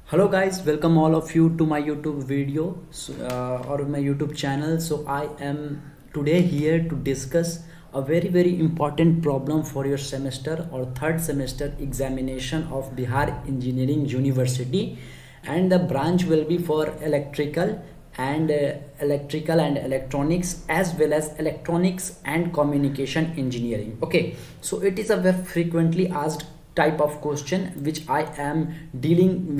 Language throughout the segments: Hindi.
Hello guys, welcome all of you to my YouTube video or my YouTube channel. So I am today here to discuss a very important problem for your semester or third semester examination of Bihar Engineering University, and the branch will be for electrical and electronics as well as electronics and communication engineering. Okay, so it is a very frequently asked type of question which I am dealing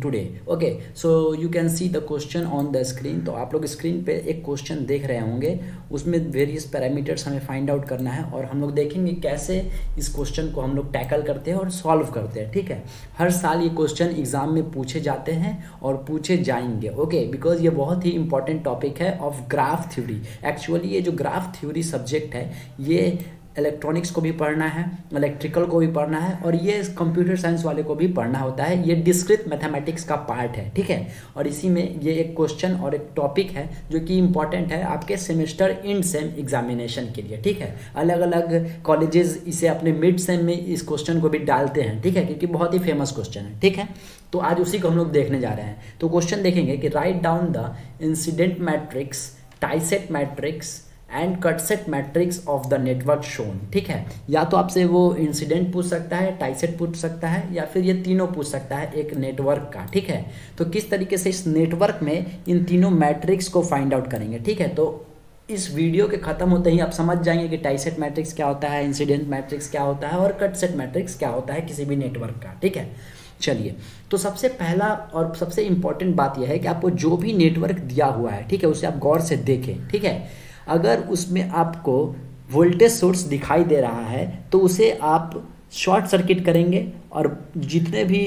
today. Okay, so you can see the question on the screen. तो आप लोग स्क्रीन पे एक क्वेश्चन देख रहे होंगे, उसमें वेरियस पैरामीटर्स हमें फाइंड आउट करना है और हम लोग देखेंगे कैसे इस क्वेश्चन को हम लोग टैकल करते हैं और सॉल्व करते हैं। ठीक है, हर साल ये क्वेश्चन एग्जाम में पूछे जाते हैं और पूछे जाएंगे। ओके, बिकॉज ये बहुत ही इंपॉर्टेंट टॉपिक है ऑफ ग्राफ थ्योरी। एक्चुअली ये जो ग्राफ थ्योरी सब्जेक्ट है ये इलेक्ट्रॉनिक्स को भी पढ़ना है, इलेक्ट्रिकल को भी पढ़ना है और ये कंप्यूटर साइंस वाले को भी पढ़ना होता है। ये डिस्क्रीट मैथमेटिक्स का पार्ट है। ठीक है, और इसी में ये एक क्वेश्चन और एक टॉपिक है जो कि इम्पॉर्टेंट है आपके सेमेस्टर एंड सेम एग्जामिनेशन के लिए। ठीक है, अलग अलग कॉलेजेस इसे अपने मिड सेम में इस क्वेश्चन को भी डालते हैं। ठीक है, क्योंकि बहुत ही फेमस क्वेश्चन है। ठीक है, तो आज उसी को हम लोग देखने जा रहे हैं। तो क्वेश्चन देखेंगे कि write down the incident matrix, tieset matrix and cutset matrix of the network shown. ठीक है, या तो आपसे वो इंसिडेंट पूछ सकता है, टाइसेट पूछ सकता है, या फिर ये तीनों पूछ सकता है एक नेटवर्क का। ठीक है, तो किस तरीके से इस नेटवर्क में इन तीनों मैट्रिक्स को फाइंड आउट करेंगे। ठीक है, तो इस वीडियो के खत्म होते ही आप समझ जाएंगे कि टाइसेट मैट्रिक्स क्या होता है, इंसिडेंट मैट्रिक्स क्या होता है और कटसेट मैट्रिक्स क्या होता है किसी भी नेटवर्क का। ठीक है, चलिए, तो सबसे पहला और सबसे इंपॉर्टेंट बात यह है कि आपको जो भी नेटवर्क दिया हुआ है, ठीक है, उसे आप गौर से देखें। ठीक है, अगर उसमें आपको वोल्टेज सोर्स दिखाई दे रहा है तो उसे आप शॉर्ट सर्किट करेंगे और जितने भी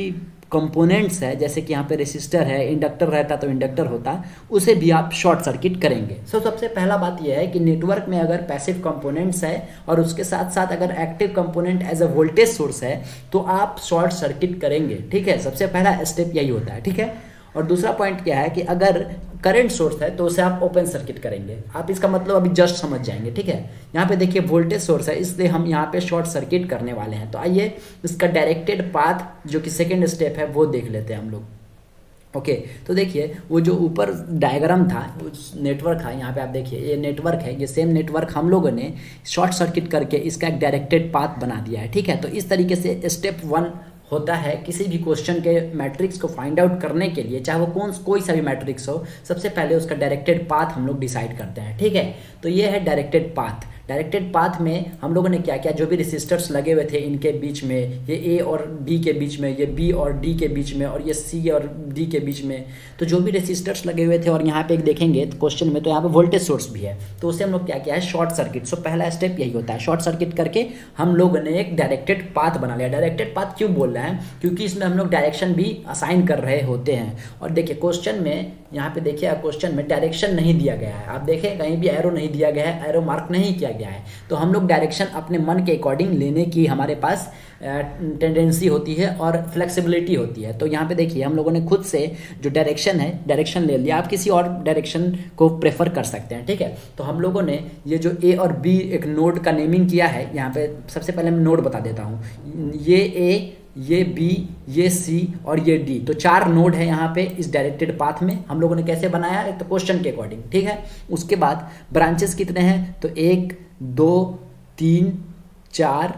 कंपोनेंट्स है, जैसे कि यहाँ पे रेसिस्टर है, इंडक्टर रहता तो इंडक्टर होता, उसे भी आप शॉर्ट सर्किट करेंगे। सबसे पहला बात यह है कि नेटवर्क में अगर पैसिव कंपोनेंट्स है और उसके साथ साथ अगर active component as a voltage source है तो आप शॉर्ट सर्किट करेंगे। ठीक है, सबसे पहला स्टेप यही होता है। ठीक है, और दूसरा पॉइंट क्या है कि अगर करंट सोर्स है तो उसे आप ओपन सर्किट करेंगे। आप इसका मतलब अभी जस्ट समझ जाएंगे। ठीक है, यहाँ पे देखिए वोल्टेज सोर्स है, इसलिए हम यहाँ पे शॉर्ट सर्किट करने वाले हैं। तो आइए इसका डायरेक्टेड पाथ जो कि सेकेंड स्टेप है वो देख लेते हैं हम लोग। ओके, तो देखिए वो जो ऊपर डायग्राम था नेटवर्क था, यहाँ पे आप देखिए ये नेटवर्क है, ये सेम नेटवर्क हम लोगों ने शॉर्ट सर्किट करके इसका एक डायरेक्टेड पाथ बना दिया है। ठीक है, तो इस तरीके से स्टेप 1 होता है किसी भी क्वेश्चन के मैट्रिक्स को फाइंड आउट करने के लिए, चाहे वो कोई सा भी मैट्रिक्स हो, सबसे पहले उसका डायरेक्टेड पाथ हम लोग डिसाइड करते हैं। ठीक है, तो ये है डायरेक्टेड पाथ। डायरेक्टेड पाथ में हम लोगों ने क्या किया, जो भी रेसिस्टर्स लगे हुए थे इनके बीच में, ये ए और बी के बीच में, ये बी और डी के बीच में और ये सी और डी के बीच में, तो जो भी रेसिस्टर्स लगे हुए थे और यहाँ पे एक देखेंगे तो क्वेश्चन में, तो यहाँ पे वोल्टेज सोर्स भी है, तो उसे हम लोग क्या किया है, शॉर्ट सर्किट। सो पहला स्टेप यही होता है, शॉर्ट सर्किट करके हम लोगों ने एक डायरेक्टेड पाथ बना लिया। डायरेक्टेड पाथ क्यों बोल रहे हैं, क्योंकि इसमें हम लोग डायरेक्शन भी असाइन कर रहे होते हैं। और देखिए क्वेश्चन में, यहाँ पे देखिए क्वेश्चन में डायरेक्शन नहीं दिया गया है, आप देखें कहीं भी एरो नहीं दिया गया है, एरो मार्क नहीं किया गया है, तो हम लोग डायरेक्शन अपने मन के अकॉर्डिंग लेने की हमारे पास टेंडेंसी होती है और फ्लेक्सिबिलिटी होती है। तो यहाँ पे देखिए हम लोगों ने खुद से जो डायरेक्शन है, डायरेक्शन ले लिया, आप किसी और डायरेक्शन को प्रेफर कर सकते हैं। ठीक है, तो हम लोगों ने ये जो ए और बी एक नोड का नेमिंग किया है, यहाँ पे सबसे पहले मैं नोड बता देता हूँ, ये ए, ये बी, ये सी और ये डी, तो 4 नोड है यहाँ पे इस डायरेक्टेड पाथ में। हम लोगों ने कैसे बनाया, एक तो क्वेश्चन के अकॉर्डिंग। ठीक है, उसके बाद ब्रांचेस कितने हैं, तो 1 2 3 4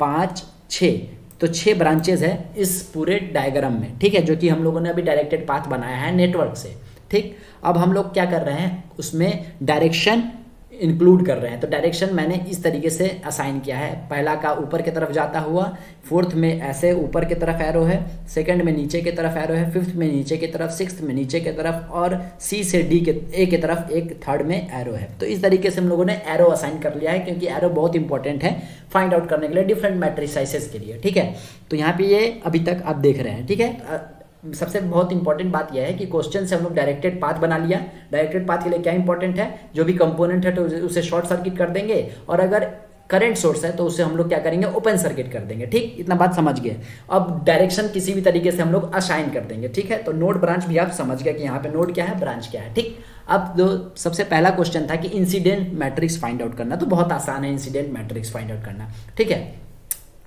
5 6, तो 6 ब्रांचेज है इस पूरे डायग्राम में। ठीक है, जो कि हम लोगों ने अभी डायरेक्टेड पाथ बनाया है नेटवर्क से। ठीक, अब हम लोग क्या कर रहे हैं, उसमें डायरेक्शन इंक्लूड कर रहे हैं। तो डायरेक्शन मैंने इस तरीके से असाइन किया है, पहला का ऊपर की तरफ जाता हुआ, फोर्थ में ऐसे ऊपर की तरफ एरो है, सेकंड में नीचे की तरफ एरो है, फिफ्थ में नीचे की तरफ, सिक्स्थ में नीचे की तरफ और सी से डी के ए की तरफ एक थर्ड में एरो है। तो इस तरीके से हम लोगों ने एरो असाइन कर लिया है, क्योंकि एरो बहुत इंपॉर्टेंट है फाइंड आउट करने के लिए डिफरेंट मैट्रिसेस के लिए। ठीक है, तो यहाँ पे ये अभी तक आप देख रहे हैं। ठीक है, सबसे बहुत इंपॉर्टेंट बात यह है कि क्वेश्चन से हम लोग डायरेक्टेड पाथ बना लिया। डायरेक्टेड पाथ के लिए क्या इंपॉर्टेंट है, जो भी कंपोनेंट है तो उसे शॉर्ट सर्किट कर देंगे, और अगर करंट सोर्स है तो उसे हम लोग क्या करेंगे, ओपन सर्किट कर देंगे। ठीक, इतना बात समझ गए। अब डायरेक्शन किसी भी तरीके से हम लोग असाइन कर देंगे। ठीक है, तो नोड ब्रांच भी आप समझ गए कि यहाँ पे नोड क्या है, ब्रांच क्या है। ठीक, अब जो सबसे पहला क्वेश्चन था कि इंसिडेंट मैट्रिक्स फाइंड आउट करना, तो बहुत आसान है इंसिडेंट मैट्रिक्स फाइंड आउट करना। ठीक है,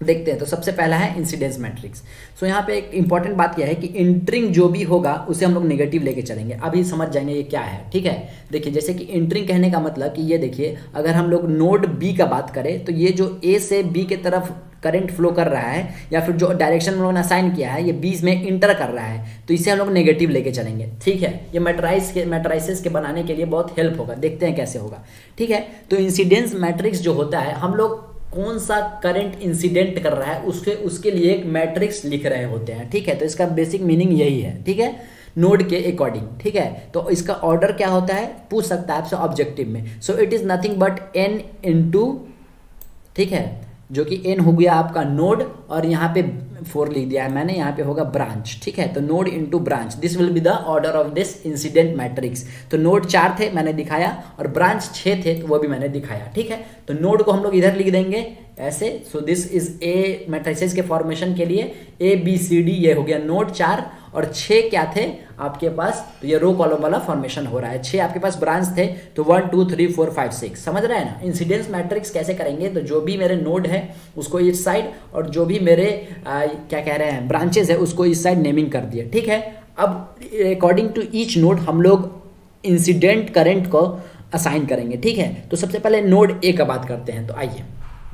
देखते हैं। तो सबसे पहला है इंसिडेंस मैट्रिक्स। सो यहाँ पे एक इंपॉर्टेंट बात क्या है कि इंटरिंग जो भी होगा उसे हम लोग नेगेटिव लेके चलेंगे। अभी समझ जाएंगे ये क्या है, ठीक है। देखिए जैसे कि इंटरिंग कहने का मतलब कि ये देखिए, अगर हम लोग नोड बी का बात करें तो ये जो ए से बी के तरफ करंट फ्लो कर रहा है या फिर जो डायरेक्शन हम लोगों ने असाइन किया है ये बीच में इंटर कर रहा है, तो इसे हम लोग नेगेटिव लेके चलेंगे, ठीक है। ये मैट्राइसिस के बनाने के लिए बहुत हेल्प होगा, देखते हैं कैसे होगा, ठीक है। तो इंसिडेंस मैट्रिक्स जो होता है, हम लोग कौन सा करंट इंसिडेंट कर रहा है उसके लिए एक मैट्रिक्स लिख रहे होते हैं, ठीक है। तो इसका बेसिक मीनिंग यही है, ठीक है, नोड के अकॉर्डिंग, ठीक है। तो इसका ऑर्डर क्या होता है पूछ सकता है आपसे ऑब्जेक्टिव में। So it is nothing but n into, ठीक है, जो कि n हो गया आपका नोड और यहाँ पे 4 लिख दिया है मैंने, यहाँ पे होगा ब्रांच, ठीक है। तो node into branch, this will be the order of this incident matrix. तो नोड 4 थे मैंने दिखाया और ब्रांच 6 थे तो वो भी मैंने दिखाया, ठीक है। तो नोड को हम लोग इधर लिख देंगे ऐसे। सो दिस इज ए मैट्रिसेस के फॉर्मेशन के लिए ABCD, ये हो गया नोड 4 और 6 क्या थे आपके पास, तो ये रो कॉलम वाला फॉर्मेशन हो रहा है। 6 आपके पास ब्रांच थे तो 1 2 3 4 5 6, समझ रहे हैं ना। इंसिडेंस मैट्रिक्स कैसे करेंगे, तो जो भी मेरे नोड है उसको इस साइड और जो भी मेरे क्या कह रहे हैं ब्रांचेस है उसको इस साइड नेमिंग कर दिया, ठीक है। अब अकॉर्डिंग टू ईच नोड हम लोग इंसिडेंट करंट को असाइन करेंगे, ठीक है। तो सबसे पहले नोड ए का बात करते हैं। तो आइए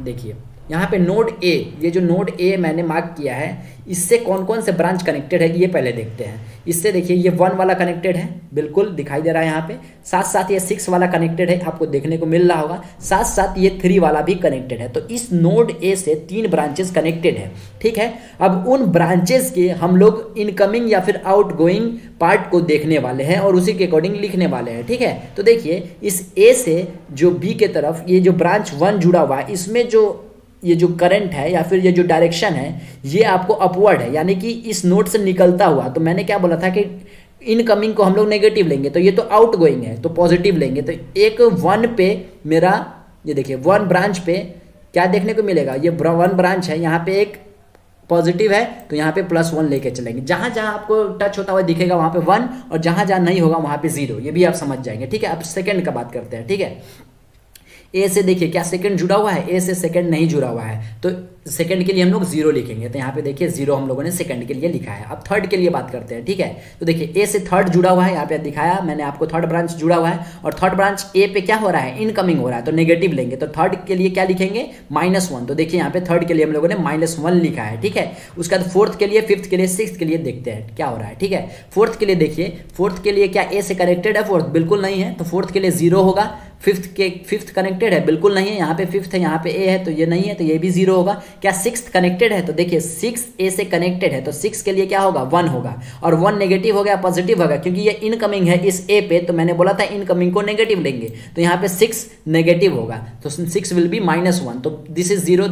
देखिए यहाँ पे नोड ए, ये जो नोड ए मैंने मार्क किया है इससे कौन कौन से ब्रांच कनेक्टेड है ये पहले देखते हैं। इससे देखिए ये 1 वाला कनेक्टेड है, बिल्कुल दिखाई दे रहा है यहाँ पे। साथ साथ ये 6 वाला कनेक्टेड है, आपको देखने को मिल रहा होगा। साथ साथ ये 3 वाला भी कनेक्टेड है। तो इस नोड ए से 3 ब्रांचेस कनेक्टेड है, ठीक है। अब उन ब्रांचेस के हम लोग इनकमिंग या फिर आउटगोइंग पार्ट को देखने वाले हैं और उसी के अकॉर्डिंग लिखने वाले हैं, ठीक है। तो देखिए इस ए से जो बी के तरफ ये जो ब्रांच 1 जुड़ा हुआ है, इसमें जो ये जो करंट है या फिर ये जो डायरेक्शन है ये आपको अपवर्ड है, यानी कि इस नोड से निकलता हुआ। तो मैंने क्या बोला था कि इनकमिंग को हम लोग नेगेटिव लेंगे, तो ये तो आउटगोइंग है तो पॉजिटिव लेंगे। तो एक 1 पे मेरा ये देखिए 1 ब्रांच पे क्या देखने को मिलेगा, ये 1 ब्रांच है, यहाँ पे एक पॉजिटिव है तो यहाँ पे +1 लेके चलेंगे। जहां जहां आपको टच होता हुआ दिखेगा वहां पे 1 और जहां जहां नहीं होगा वहां पे 0, ये भी आप समझ जाएंगे, ठीक है। अब सेकंड का बात करते हैं, ठीक है। ए से देखिए क्या सेकंड जुड़ा हुआ है, ए से सेकंड नहीं जुड़ा हुआ है तो सेकंड के लिए हम लोग 0 लिखेंगे। तो यहाँ पे देखिए 0 हम लोगों ने सेकंड के लिए लिखा है। अब थर्ड के लिए बात करते हैं, ठीक है। तो देखिए ए से थर्ड जुड़ा हुआ है, यहाँ पे दिखाया मैंने आपको थर्ड ब्रांच जुड़ा हुआ है और थर्ड ब्रांच ए पे क्या हो रहा है, इनकमिंग हो रहा है तो नेगेटिव लेंगे। तो थर्ड के लिए क्या लिखेंगे -1। तो देखिए यहाँ पे थर्ड के लिए हम लोगों ने -1 लिखा है, ठीक है। उसके बाद फोर्थ के लिए, फिफ्थ के लिए, सिक्स्थ के लिए देखते हैं क्या हो रहा है, ठीक है। फोर्थ के लिए देखिए, फोर्थ के लिए क्या ए से कनेक्टेड है फोर्थ, बिल्कुल नहीं है तो फोर्थ के लिए 0 होगा। फिफ्थ कनेक्टेड है, बिल्कुल नहीं है, यहाँ पे फिफ्थ है, यहाँ पे ए है तो ये नहीं है तो ये भी 0 होगा। क्या सिक्स्थ कनेक्टेड है, तो देखिए 6 ए से कनेक्टेड है तो 6 के लिए क्या होगा 1 होगा और 1 नेगेटिव हो गया पॉजिटिव होगा क्योंकि ये इनकमिंग है इस ए पे, तो मैंने बोला था इनकमिंग को नेगेटिव लेंगे तो यहाँ पे 6 नेगेटिव होगा तो 6 विल बी -1। तो this is 0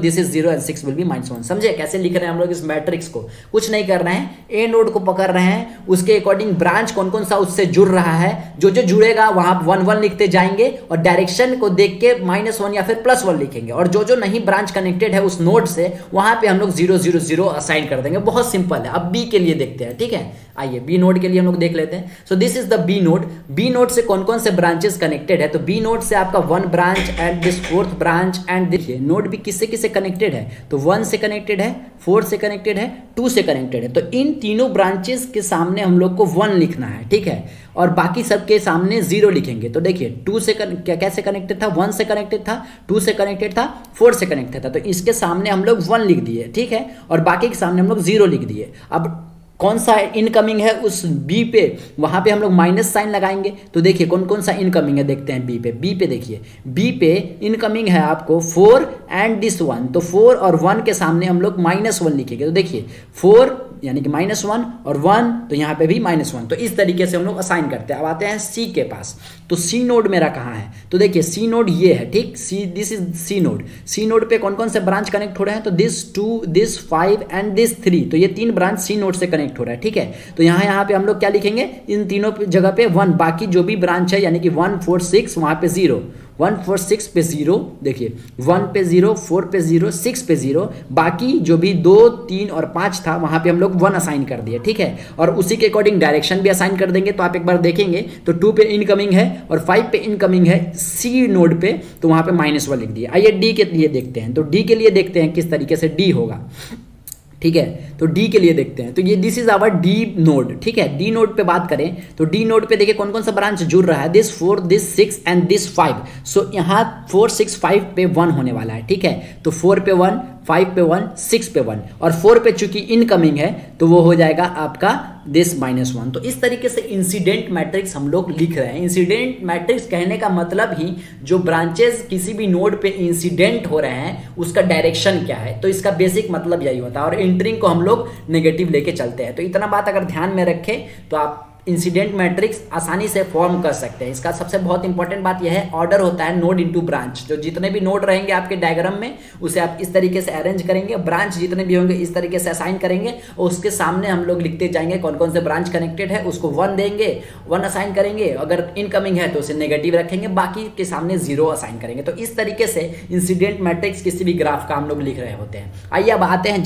and 6 will be -1। समझे कैसे लिख रहे हैं हम लोग इस मैट्रिक्स को, कुछ नहीं कर रहे हैं, ए नोड को पकड़ रहे हैं, उसके अकॉर्डिंग ब्रांच कौन कौन सा उससे जुड़ रहा है, जो जो जुड़ेगा वहां 1 लिखते जाएंगे और डायरेक्शन को देख के -1 या फिर +1 लिखेंगे और जो जो नहीं ब्रांच कनेक्टेड है उस नोड से वहां पे हम लोग 0 0 0 असाइन कर देंगे। बहुत सिंपल है। अब बी के लिए देखते हैं, ठीक है। आइए बी नोड के लिए हम लोग देख लेते हैं। So this is the B node. B node से कौन कौन से ब्रांचेस कनेक्टेड है, तो बी नोड से आपका 1 branch and this 4th branch and देखिए नोड भी किससे किससे कनेक्टेड है, तो 1 से कनेक्टेड है, 4 से कनेक्टेड है, 2 से कनेक्टेड है। तो इन तीनों ब्रांचेस के सामने हम लोग को 1 लिखना है, ठीक है, और बाकी सबके सामने 0 लिखेंगे। तो देखिए 2 से कैसे कनेक्टेड था, 1 से कनेक्टेड था, 2 से कनेक्टेड था, 4 से कनेक्टेड था, तो इसके सामने हम लोग 1 लिख दिए, ठीक है, और बाकी के सामने हम लोग 0 लिख दिए। अब कौन सा इनकमिंग है उस बी पे, वहां पे हम लोग माइनस साइन लगाएंगे। तो देखिए कौन कौन सा इनकमिंग है देखते हैं बी पे। बी पे देखिए, बी पे इनकमिंग है आपको 4 एंड दिस 1, तो 4 और 1 के सामने हम लोग -1 लिखेंगे। तो देखिए 4 यानी कि -1 और 1 तो यहाँ पे भी -1। तो इस तरीके से हम लोग असाइन करते हैं। अब आते हैं सी के पास। तो सी नोड मेरा कहाँ है, तो देखिए सी नोड ये है, ठीक, see this is C node. C node पे कौन कौन से ब्रांच कनेक्ट हो रहे हैं, तो दिस 2 दिस 5 एंड दिस 3, तो ये 3 ब्रांच सी नोड से कनेक्ट हो रहा है, ठीक है। तो यहाँ पे हम लोग क्या लिखेंगे, इन तीनों जगह पे 1, बाकी जो भी ब्रांच है यानी कि 1 4 6 वहाँ पे 0, 1 4 6 पे 0, देखिए 1 पे 0, 4 पे 0, 6 पे 0, बाकी जो भी 2 3 और 5 था वहां पे हम लोग 1 असाइन कर दिए, ठीक है। और उसी के अकॉर्डिंग डायरेक्शन भी असाइन कर देंगे। तो आप एक बार देखेंगे तो 2 पे इनकमिंग है और 5 पे इनकमिंग है सी नोड पे, तो वहां पे -1 लिख दिया। आइए डी के लिए देखते हैं। तो डी के लिए देखते हैं किस तरीके से डी होगा, ठीक है। तो डी के लिए देखते हैं। तो ये this is our D node, ठीक है। डी नोड पे बात करें तो डी नोड पे देखिए कौन कौन सा ब्रांच जुड़ रहा है, दिस 4, दिस 6 एंड दिस 5। सो यहाँ 4 6 5 पे 1 होने वाला है, ठीक है। तो 4 पे 1, 5 पे 1, 6 पे 1 और 4 पे चूंकि इनकमिंग है तो वो हो जाएगा आपका दिस -1। तो इस तरीके से इंसिडेंट मैट्रिक्स हम लोग लिख रहे हैं। इंसिडेंट मैट्रिक्स कहने का मतलब ही जो ब्रांचेस किसी भी नोड पे इंसिडेंट हो रहे हैं उसका डायरेक्शन क्या है, तो इसका बेसिक मतलब यही होता है। और एंटरिंग को हम लोग नेगेटिव लेके चलते हैं। तो इतना बात अगर ध्यान में रखें तो आप इंसिडेंट मैट्रिक्स आसानी से फॉर्म कर सकते हैं। इसका सबसे बहुत इंपॉर्टेंट बात यह है, ऑर्डर होता है नोड इनटू ब्रांच। जो जितने भी नोड रहेंगे आपके डायग्राम में उसे आप इस तरीके से अरेंज करेंगे, ब्रांच जितने भी होंगे इस तरीके से असाइन करेंगे और उसके सामने हम लोग लिखते जाएंगे कौन कौन से ब्रांच कनेक्टेड है, उसको 1 देंगे, 1 असाइन करेंगे। अगर इनकमिंग है तो उसे नेगेटिव रखेंगे, बाकी के सामने 0 असाइन करेंगे। तो इस तरीके से इंसिडेंट मैट्रिक्स किसी भी ग्राफ का हम लोग लिख रहे होते हैं। आइए अब आते हैं